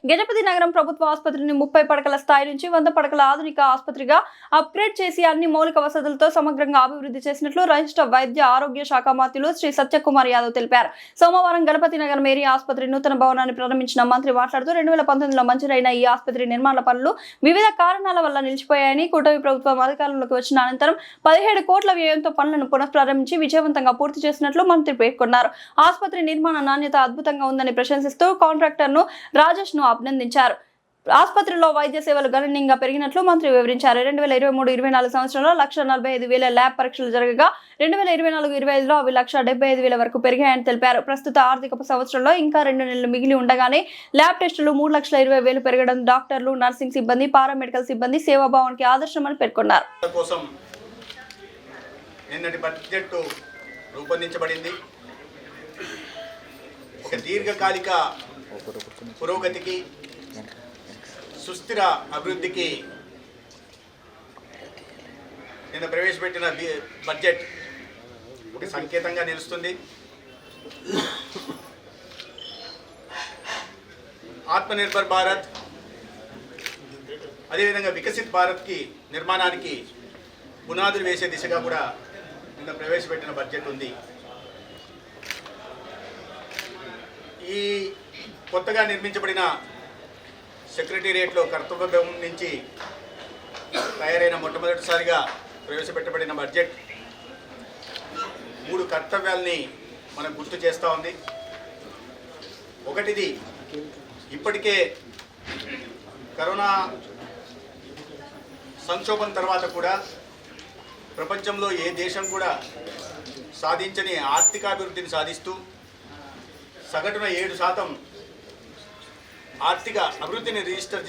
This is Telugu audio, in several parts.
గజపతి నగరం ప్రభుత్వ ఆసుపత్రిని 30 పడకల స్థాయి నుంచి 100 పడకల ఆధునిక ఆసుపత్రిగా అప్గ్రేడ్ చేసి అన్ని మౌలిక వసతులతో సమగ్రంగా అభివృద్ధి చేసినట్లు రాష్ట్ర వైద్య ఆరోగ్య శాఖ మంత్రులు శ్రీ సత్యకుమార్ యాదవ్ తెలిపారు. సోమవారం గణపతి నగరం ఏరియా ఆసుపత్రి నూతన భవనాన్ని ప్రారంభించిన మంత్రి మాట్లాడుతూ 2019లో మంజూరైన ఈ ఆసుపత్రి నిర్మాణ పనులు వివిధ కారణాల వల్ల నిలిచిపోయాయని, కూటమి ప్రభుత్వం అధికారంలోకి వచ్చిన అనంతరం 17 కోట్ల వ్యయంతో పనులను పునఃప్రారంభించి విజయవంతంగా పూర్తి చేసినట్లు మంత్రి పేర్కొన్నారు. ఆసుపత్రి నిర్మాణ నాణ్యత అద్భుతంగా ఉందని ప్రశంసిస్తూ కాంట్రాక్టర్ ను రాజేష్ ను అభినందించారు. ఆసుపత్రిలో వైద్య సేవలు గణనీయంగా పెరిగినట్లు మంత్రి వివరించారు. 2023-24 సంవత్సరంలో 1,45,000 ల్యాబ్ పరీక్షలు జరగగా 2024-25లో అవి 1,75,000 వరకు పెరిగాయని తెలిపారు. ప్రస్తుత ఆర్థిక సంవత్సరంలో ఇంకా 2 నెలలు మిగిలి ఉండగానే ల్యాబ్ టెస్టులు 3,20,000 పెరగడం డాక్టర్లు, నర్సింగ్ సిబ్బంది, పారామెడికల్ సిబ్బంది సేవాభావానికి ఆదర్శమని పేర్కొన్నారు. రూపొందించబడింది. ఒక దీర్ఘకాలిక పురోగతికి, సుస్థిర అభివృద్ధికి నిన్న ప్రవేశపెట్టిన బడ్జెట్ ఒక సంకేతంగా నిలుస్తుంది. ఆత్మనిర్భర్ భారత్, అదేవిధంగా వికసిత్ భారత్కి నిర్మాణానికి పునాదులు వేసే దిశగా కూడా నిన్న ప్రవేశపెట్టిన బడ్జెట్ ఉంది. ఈ కొత్తగా నిర్మించబడిన సెక్రటేరియట్లో కర్తవ్యం నుంచి తయారైన మొట్టమొదటిసారిగా ప్రవేశపెట్టబడిన బడ్జెట్ 3 కర్తవ్యాల్ని మనకు గుర్తు చేస్తూ ఉంది. ఒకటిది, ఇప్పటికే కరోనా సంక్షోభం తర్వాత కూడా ప్రపంచంలో ఏ దేశం కూడా సాధించని ఆర్థికాభివృద్ధిని సాధిస్తూ సగటున 7% ఆర్థిక అభివృద్ధిని రిజిస్టర్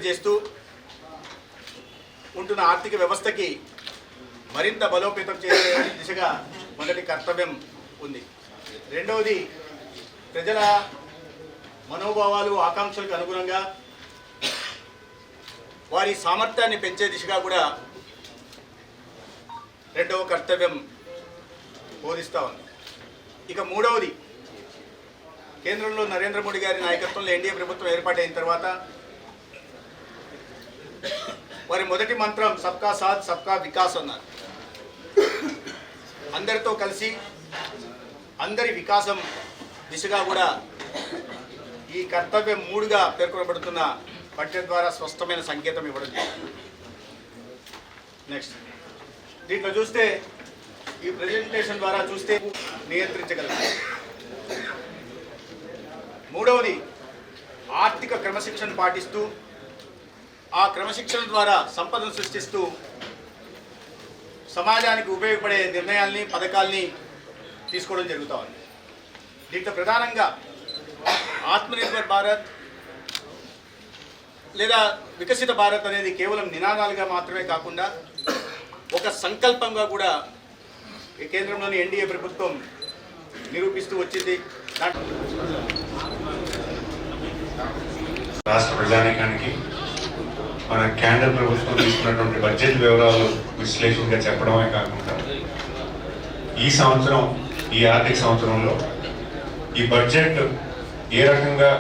చేస్తూ ఉంటున్న ఆర్థిక వ్యవస్థకి మరింత బలోపేతం చేసే దిశగా మొదటి కర్తవ్యం ఉంది. రెండవది, ప్రజల మనోభావాలు, ఆకాంక్షలకు అనుగుణంగా వారి సామర్థ్యాన్ని పెంచే దిశగా కూడా రెండవ కర్తవ్యం బోధిస్తూ ఉంది. ఇక మూడవది, కేంద్రంలో నరేంద్ర మోడీ గారి నాయకత్వంలో ఎన్డీఏ ప్రభుత్వం ఏర్పాటైన తర్వాత వారి మొదటి మంత్రం సబ్కా సాథ్ సబ్కా వికాస్ అన్నారు. అందరితో కలిసి అందరి వికాసం దిశగా కూడా ఈ కర్తవ్యం 3గా పేర్కొనబడుతున్న బడ్జెట్ ద్వారా స్పష్టమైన సంకేతం ఇవ్వడం. నెక్స్ట్, దీంట్లో చూస్తే ఈ ప్రెజెంటేషన్ ద్వారా చూస్తే నియంత్రించగలరు. మూడవది, ఆర్థిక క్రమశిక్షణ పాటిస్తూ ఆ క్రమశిక్షణ ద్వారా సంపదను సృష్టిస్తూ సమాజానికి ఉపయోగపడే నిర్ణయాల్ని, పథకాల్ని తీసుకోవడం జరుగుతూ ఉంది. దీంట్లో ప్రధానంగా ఆత్మనిర్భర్ భారత్ లేదా వికసిత భారత్ అనేది కేవలం నినాదాలుగా మాత్రమే కాకుండా ఒక సంకల్పంగా కూడా కేంద్రంలోని ఎన్డీఏ ప్రభుత్వం నిరూపిస్తూ వచ్చింది. రాష్ట్ర ప్రజానీకానికి మన కేంద్ర ప్రభుత్వం తీసుకున్నటువంటి బడ్జెట్ వివరాలు విశ్లేషణగా చెప్పడమే కాకుండా ఈ సంవత్సరం, ఈ ఆర్థిక సంవత్సరంలో ఈ బడ్జెట్ ఏ రకంగా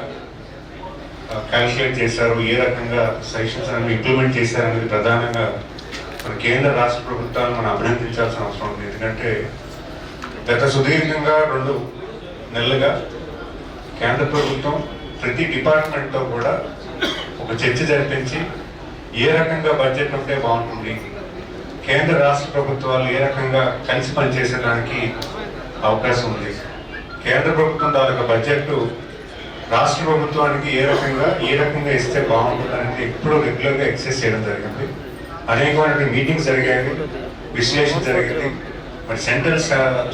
క్యాల్కులేట్ చేశారు, ఏ రకంగా సెక్షన్స్ అనేవి ఇంప్లిమెంట్ చేశారనేది ప్రధానంగా మన కేంద్ర రాష్ట్ర ప్రభుత్వాలను మనం అభినందించాల్సిన అవసరం ఉంది. ఎందుకంటే గత సుదీర్ఘంగా 2 నెలలుగా కేంద్ర ప్రభుత్వం ప్రతి డిపార్ట్మెంట్తో కూడా ఒక చర్చ జరిపించి ఏ రకంగా బడ్జెట్ ఉంటే బాగుంటుంది, కేంద్ర రాష్ట్ర ప్రభుత్వాలు ఏ రకంగా కలిసి పనిచేసేదానికి అవకాశం ఉంది, కేంద్ర ప్రభుత్వం తాలూకా బడ్జెట్ రాష్ట్ర ప్రభుత్వానికి ఏ రకంగా ఇస్తే బాగుంటుంది అనేది ఎప్పుడూ రెగ్యులర్గా ఎక్సైజ్ చేయడం జరిగింది. అనేకమైన మీటింగ్స్ జరిగాయి, విశ్లేషణ జరిగింది. మరి సెంట్రల్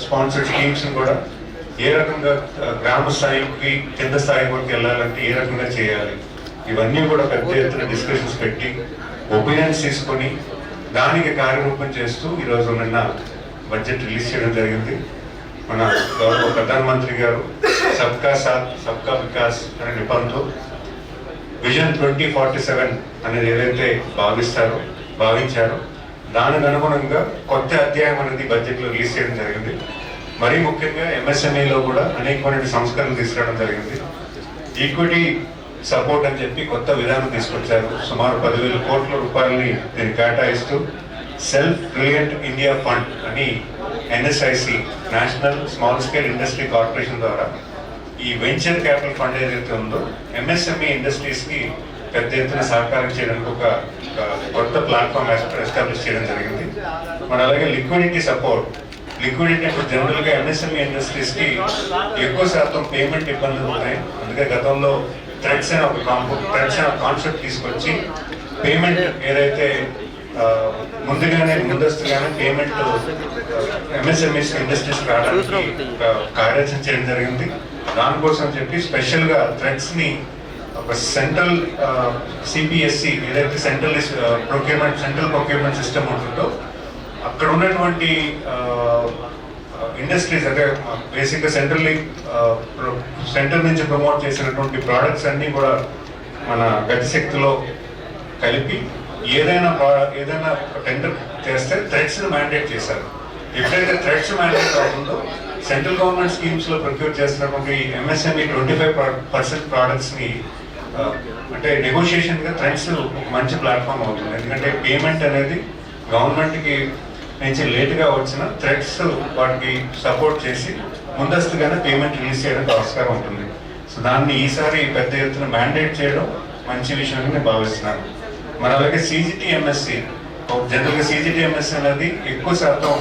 స్పాన్సర్డ్ స్కీమ్స్ కూడా ఏ రకంగా గ్రామ స్థాయికి, కింద స్థాయి వరకు వెళ్ళాలంటే ఏ రకంగా చేయాలి, ఇవన్నీ కూడా పెద్ద ఎత్తున డిస్కషన్స్ పెట్టి ఒపీనియన్స్ తీసుకొని దానికి కార్యరూపం చేస్తూ ఈరోజు నిన్న బడ్జెట్ రిలీజ్ చేయడం జరిగింది. మన గౌరవ ప్రధానమంత్రి గారు సబ్కా సాథ్ సబ్కా వికాస్ అనే నిపంతో విజన్ 2047 అనేది ఏదైతే భావించారో దానికి అనుగుణంగా కొత్త అధ్యాయం అనేది బడ్జెట్లో రిలీజ్ చేయడం జరిగింది. మరీ ముఖ్యంగా ఎంఎస్ఎంఈలో కూడా అనేకమైన సంస్కరణలు తీసుకురావడం జరిగింది. ఈక్విటీ సపోర్ట్ అని చెప్పి కొత్త విధానం తీసుకొచ్చారు. సుమారు 10,000 కోట్ల రూపాయలని దీన్ని కేటాయిస్తూ సెల్ఫ్ రిలయంట్ ఇండియా ఫండ్ అని NSIC national small scale industry corporation ద్వారా ఈ వెంచర్ క్యాపిటల్ ఫండ్ ఏదైతే ఉందో ఎంఎస్ఎంఈ ఇండస్ట్రీస్కి పెద్ద ఎత్తున సహకారం చేయడానికి ఒక కొత్త ప్లాట్ఫామ్ ఎస్టాబ్లిష్ చేయడం జరిగింది. మరి అలాగే లిక్విడిటీ సపోర్ట్, లిక్విడిటీ అంటే జనరల్గా ఎంఎస్ఎంఈ ఇండస్ట్రీస్కి ఎక్కువ శాతం పేమెంట్ ఇబ్బందులు ఉన్నాయి. అందుకే గతంలో థ్రెడ్స్ అనే ఒక కాన్సెప్ట్ తీసుకొచ్చి పేమెంట్ ఏదైతే ముందస్తుగానే పేమెంట్ ఎంఎస్ఎంఈస్ ఇండస్ట్రీస్ రావడానికి కార్యాచరణ చేయడం జరిగింది. దానికోసం చెప్పి స్పెషల్గా థ్రెడ్స్ని ఒక సెంట్రల్ సిపిఎస్సి ఏదైతే సెంట్రల్ ప్రొక్యూర్మెంట్ సిస్టమ్ ఉంటుందో అక్కడ ఉన్నటువంటి ఇండస్ట్రీస్ అంటే బేసిక్గా సెంట్రల్ నుంచి ప్రమోట్ చేసినటువంటి ప్రోడక్ట్స్ అన్నీ కూడా మన గతిశక్తిలో కలిపి ఏదైనా టెండర్ చేస్తే థ్రెడ్స్ని మ్యాండేట్ చేశారు. ఎప్పుడైతే థ్రెడ్స్ మ్యాండేట్ అవుతుందో సెంట్రల్ గవర్నమెంట్ స్కీమ్స్లో ప్రొక్యూర్ చేస్తున్నటువంటి ఎంఎస్ఎంఈ 25% ప్రోడక్ట్స్ని అంటే నెగోషియేషన్గా థ్రెడ్స్ ఒక మంచి ప్లాట్ఫామ్ అవుతుంది. ఎందుకంటే పేమెంట్ అనేది గవర్నమెంట్కి నుంచి లేట్గా వచ్చిన థ్రెడ్స్ వాటికి సపోర్ట్ చేసి ముందస్తుగానే పేమెంట్ రిలీజ్ చేయడానికి ఆస్కారం ఉంటుంది. సో దాన్ని ఈసారి పెద్ద ఎత్తున మ్యాండేట్ చేయడం మంచి విషయంగా నేను భావిస్తున్నాను. మరి అలాగే సిజిటిఎంఎస్సి, జనరల్గా సిజిటిఎంఎస్సి అనేది ఎక్కువ శాతం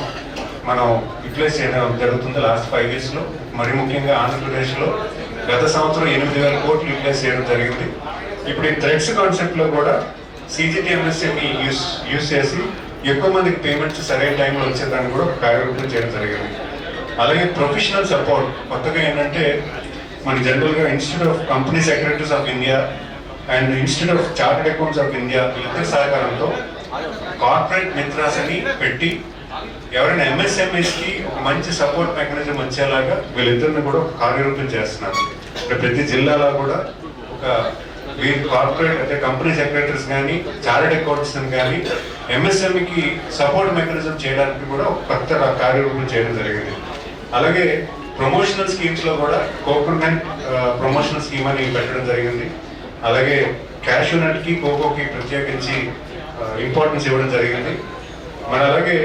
మనం యూటిలైజ్ చేయడం జరుగుతుంది లాస్ట్ 5 yearsలో. మరి ముఖ్యంగా ఆంధ్రప్రదేశ్లో గత సంవత్సరం 8,000 కోట్లు యూటిలైజ్ చేయడం జరిగింది. ఇప్పుడు ఈ థ్రెడ్స్ కాన్సెప్ట్లో కూడా సిజిటిఎంఎస్సిని యూస్ చేసి ఎక్కువ మందికి పేమెంట్స్ సరైన టైంలో వచ్చేదాన్ని కూడా కార్యరూపం చేయడం జరిగింది. అలాగే ప్రొఫెషనల్ సపోర్ట్ కొత్తగా ఏంటంటే మన జనరల్గా institute of company secretaries of India and institute of chartered accounts of India వీళ్ళిద్దరి సహకారంతో కార్పొరేట్ మిత్రాస్ అని పెట్టి ఎవరైనా ఎంఎస్ఎంఈస్కి ఒక మంచి సపోర్ట్ మెకానిజం వచ్చేలాగా వీళ్ళిద్దరిని కూడా కార్యరూపం చేస్తున్నారు. ప్రతి జిల్లాలో కూడా ఒక కార్పొరేట్ అంటే కంపెనీ సెక్రటరీస్ కానీ చార్టర్డ్ అకౌంట్స్ కానీ ఎంఎస్ఎంఈకి సపోర్ట్ మెకానిజం చేయడానికి కూడా ఒక కొత్త కార్యరూపం చేయడం జరిగింది. అలాగే ప్రమోషనల్ స్కీమ్స్లో కూడా కోకోనట్ ప్రమోషనల్ స్కీమ్ అని పెట్టడం జరిగింది. అలాగే క్యాష్యూ నట్కి కోకోకి ప్రత్యేకించి ఇంపార్టెన్స్ ఇవ్వడం జరిగింది. మరి అలాగే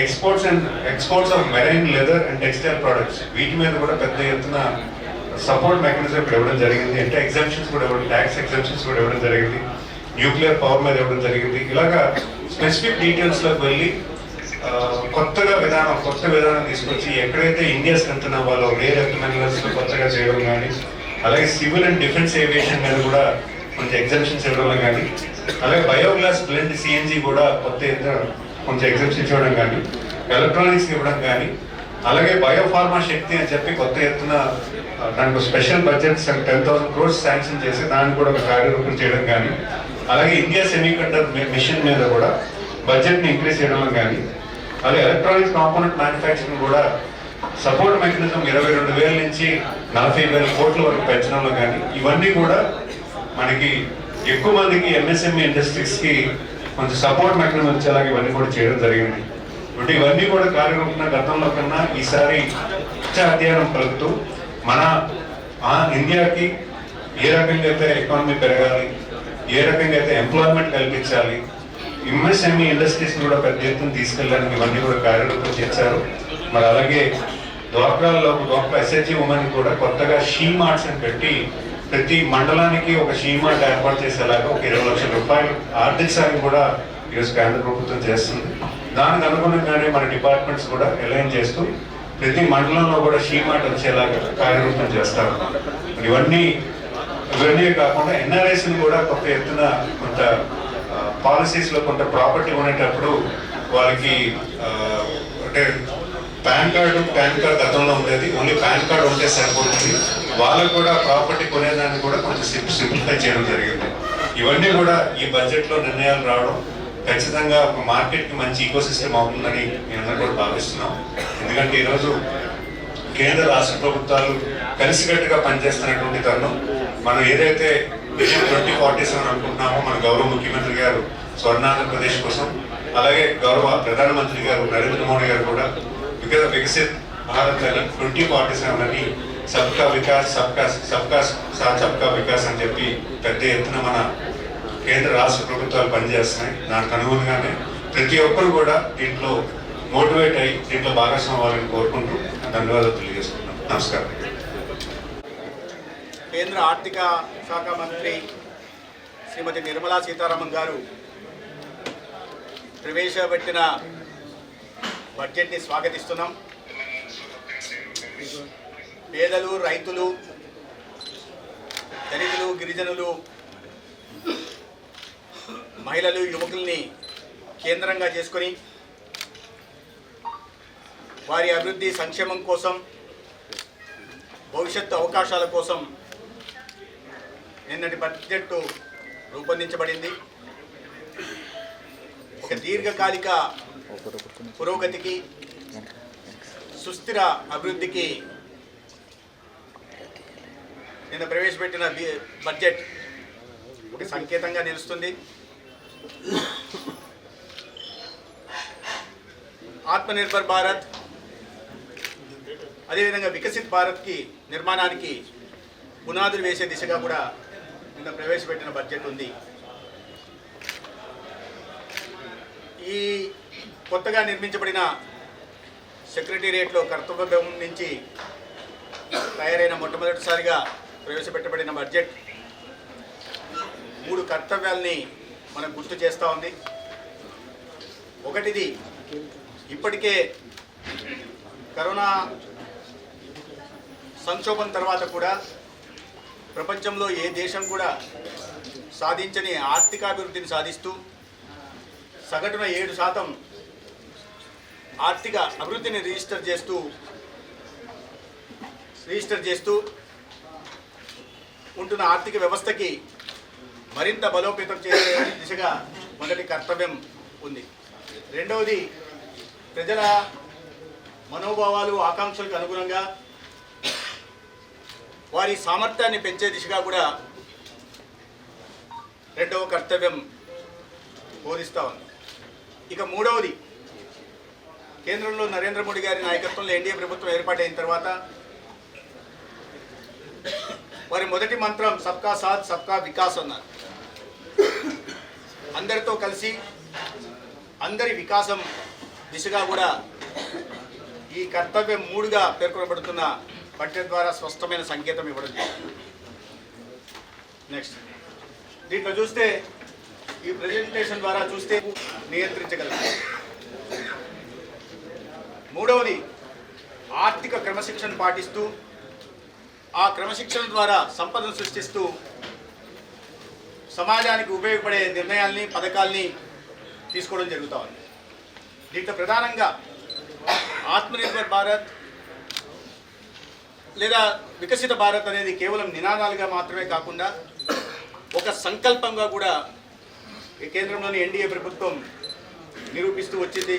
exports of marine leather and textile products వీటి మీద కూడా పెద్ద ఎత్తున సపోర్ట్ మెకానిజం ఇక్కడ ఇవ్వడం జరిగింది. అంటే ఎగ్జామ్షన్స్ కూడా ఇవ్వడం, ట్యాక్స్ ఎగ్జామ్షన్స్ కూడా ఇవ్వడం జరిగింది. న్యూక్లియర్ పవర్ మీద ఇవ్వడం జరిగింది. ఇలాగా స్పెసిఫిక్ డీటెయిల్స్లోకి వెళ్ళి కొత్త విధానం తీసుకొచ్చి ఎక్కడైతే ఇండియా స్ట్రెంత్ అవ్వాలో రేర్ ఎర్త్ మినరల్స్లో కొత్తగా చేయడం కానీ, అలాగే సివిల్ అండ్ డిఫెన్స్ ఏవియేషన్ మీద కూడా కొంచెం ఎగ్జామ్షన్స్ ఇవ్వడం కానీ, అలాగే బయోగ్యాస్ బ్లెండ్ సిఎన్జి కూడా కొంచెం ఎగ్జామ్షన్స్ ఇవ్వడం కానీ, ఎలక్ట్రానిక్స్ ఇవ్వడం కానీ, అలాగే బయోఫార్మా శక్తి అని చెప్పి కొత్త ఎత్తున దానికి స్పెషల్ బడ్జెట్ 10,000 crores శాంక్షన్ చేసి దాన్ని కూడా ఒక కార్యరూపం చేయడం కానీ, అలాగే ఇండియా సెమీకండక్టర్ మిషన్ మీద కూడా బడ్జెట్ని ఇంక్రీజ్ చేయడం కానీ, అలాగే ఎలక్ట్రానిక్స్ కాంపోనెంట్ మ్యానుఫ్యాక్చరింగ్ కూడా సపోర్ట్ మెకానిజం 22,000 నుంచి 40,000 కోట్ల వరకు పెంచడంలో కానీ, ఇవన్నీ కూడా మనకి ఎక్కువ మందికి ఎంఎస్ఎంఈ ఇండస్ట్రీస్కి కొంచెం సపోర్ట్ మెకానిజం వచ్చేలాగా ఇవన్నీ కూడా చేయడం జరిగింది. అంటే ఇవన్నీ కూడా కార్యరూపంగా గతంలో కన్నా ఈసారి అధ్యయనం కలుగుతూ మన ఇండియాకి ఏ రకంగా అయితే ఎకానమీ పెరగాలి, ఏ రకంగా అయితే ఎంప్లాయ్మెంట్ కల్పించాలి, ఎంఎస్ఎంఈ ఇండస్ట్రీస్ కూడా పెద్ద ఎత్తున తీసుకెళ్ళడానికి ఇవన్నీ కూడా కార్యరూపం చేశారు. మరి అలాగే డ్వాక్రా ఎస్హెచ్జి ఉమెన్ కూడా కొత్తగా షీ మార్ట్స్ అని పెట్టి ప్రతి మండలానికి ఒక షీ మార్ట్ ఏర్పాటు చేసేలాగా ఒక 20 లక్షల రూపాయలు ఆర్థిక సాయం కూడా ఈరోజు కేంద్ర ప్రభుత్వం చేస్తుంది. దానికి అనుగుణంగానే మన డిపార్ట్మెంట్స్ కూడా అలైన్ చేస్తూ ప్రతి మండలంలో కూడా షీ మార్ట్ వచ్చేలాగా కార్యరూపం చేస్తారు. ఇవన్నీ కాకుండా ఎన్ఆర్ఐస్ని కూడా కొత్త ఎత్తున కొంత పాలసీస్లో కొంత ప్రాపర్టీ ఉండేటప్పుడు వాళ్ళకి అంటే పాన్ కార్డు గతంలో ఉండేది, ఓన్లీ పాన్ కార్డు ఉంటే సరిపోతుంది. వాళ్ళకు కూడా ప్రాపర్టీ కొనేదాన్ని కూడా కొంచెం సింప్లిఫై చేయడం జరిగింది. ఇవన్నీ కూడా ఈ బడ్జెట్లో నిర్ణయాలు రావడం ఖచ్చితంగా ఒక మార్కెట్కి మంచి ఈకో సిస్టమ్ అవుతుందని మేము కూడా భావిస్తున్నాం. ఎందుకంటే ఈరోజు కేంద్ర రాష్ట్ర ప్రభుత్వాలు కలిసికట్టుగా పనిచేస్తున్నటువంటి తరుణం. మనం ఏదైతే విజన్ 2047 అనుకుంటున్నామో మన గౌరవ ముఖ్యమంత్రి గారు స్వర్ణాంధ్రప్రదేశ్ కోసం, అలాగే గౌరవ ప్రధానమంత్రి గారు నరేంద్ర మోడీ గారు కూడా వికసిత్ భారత్ అని 2047 అని సబ్కా వికాస్ సబ్కా సాత్ సబ్కా వికాస్ అని చెప్పి పెద్ద ఎత్తున మన కేంద్ర రాష్ట్ర ప్రభుత్వాలు పనిచేస్తున్నాయి. దానికి అనుగుణంగానే ప్రతి ఒక్కరు కూడా దీంట్లో మోటివేట్ అయ్యి దీంట్లో భాగస్వామ్యం అవ్వాలని కోరుకుంటూ ధన్యవాదాలు తెలియజేసుకుంటున్నాం. నమస్కారం. కేంద్ర ఆర్థిక శాఖ మంత్రి శ్రీమతి నిర్మలా సీతారామన్ గారు ప్రవేశపెట్టిన బడ్జెట్ని స్వాగతిస్తున్నాం. పేదలు, రైతులు, దళితులు, గిరిజనులు, మహిళలు, యువకుల్ని కేంద్రంగా చేసుకొని వారి అభివృద్ధి సంక్షేమం కోసం, భవిష్యత్తు అవకాశాల కోసం నిన్నటి బడ్జెట్ రూపొందించబడింది. ఒక దీర్ఘకాలిక పురోగతికి, సుస్థిర అభివృద్ధికి నిన్న ప్రవేశపెట్టిన బడ్జెట్ ఒక సంకేతంగా నిలుస్తుంది. ఆత్మనిర్భర్ భారత్, అదేవిధంగా వికసిత్ భారత్కి నిర్మాణానికి పునాదులు వేసే దిశగా కూడా నిన్న ప్రవేశపెట్టిన బడ్జెట్ ఉంది. ఈ కొత్తగా నిర్మించబడిన సెక్రటేరియట్లో కర్తవ్యం నుంచి తయారైన మొట్టమొదటిసారిగా ప్రవేశపెట్టబడిన బడ్జెట్ 3 కర్తవ్యాల్ని మనకు గుర్తు చేస్తూ ఉంది. ఒకటిది, ఇప్పటికే కరోనా సంక్షోభం తర్వాత కూడా ప్రపంచంలో ఏ దేశం కూడా సాధించని ఆర్థికాభివృద్ధిని సాధిస్తూ సగటున 7% ఆర్థిక అభివృద్ధిని రిజిస్టర్ చేస్తూ ఉంటున్న ఆర్థిక వ్యవస్థకి మరింత బలోపేతం చేసే దిశగా మొదటి కర్తవ్యం ఉంది. రెండవది, ప్రజల మనోభావాలు, ఆకాంక్షలకు అనుగుణంగా వారి సామర్థ్యాన్ని పెంచే దిశగా కూడా రెండవ కర్తవ్యం బోధిస్తూ ఉంది. ఇక మూడవది, కేంద్రంలో నరేంద్ర మోడీ గారి నాయకత్వంలో ఎన్డీఏ ప్రభుత్వం ఏర్పాటైన తర్వాత వారి మొదటి మంత్రం సబ్కా సాత్ సబ్కా వికాస్ అన్నారు. అందరితో కలిసి అందరి వికాసం దిశగా కూడా ఈ కర్తవ్యం 3గా పేర్కొనబడుతున్న బడ్జెట్ ద్వారా స్పష్టమైన సంకేతం ఇవ్వడం జరిగింది. నెక్స్ట్, దీంట్లో చూస్తే ఈ ప్రెజెంటేషన్ ద్వారా చూస్తే నియంత్రించగలరు. మూడవది, ఆర్థిక క్రమశిక్షణ పాటిస్తూ ఆ క్రమశిక్షణ ద్వారా సంపదను సృష్టిస్తూ సమాజానికి ఉపయోగపడే నిర్ణయాల్ని, పథకాల్ని తీసుకోవడం జరుగుతూ ఉంది. దీంట్లో ప్రధానంగా ఆత్మనిర్భర్ భారత్ లేదా వికసిత భారత్ అనేది కేవలం నినాదాలుగా మాత్రమే కాకుండా ఒక సంకల్పంగా కూడా ఈ కేంద్రంలోని ఎన్డీఏ ప్రభుత్వం నిరూపిస్తూ వచ్చింది.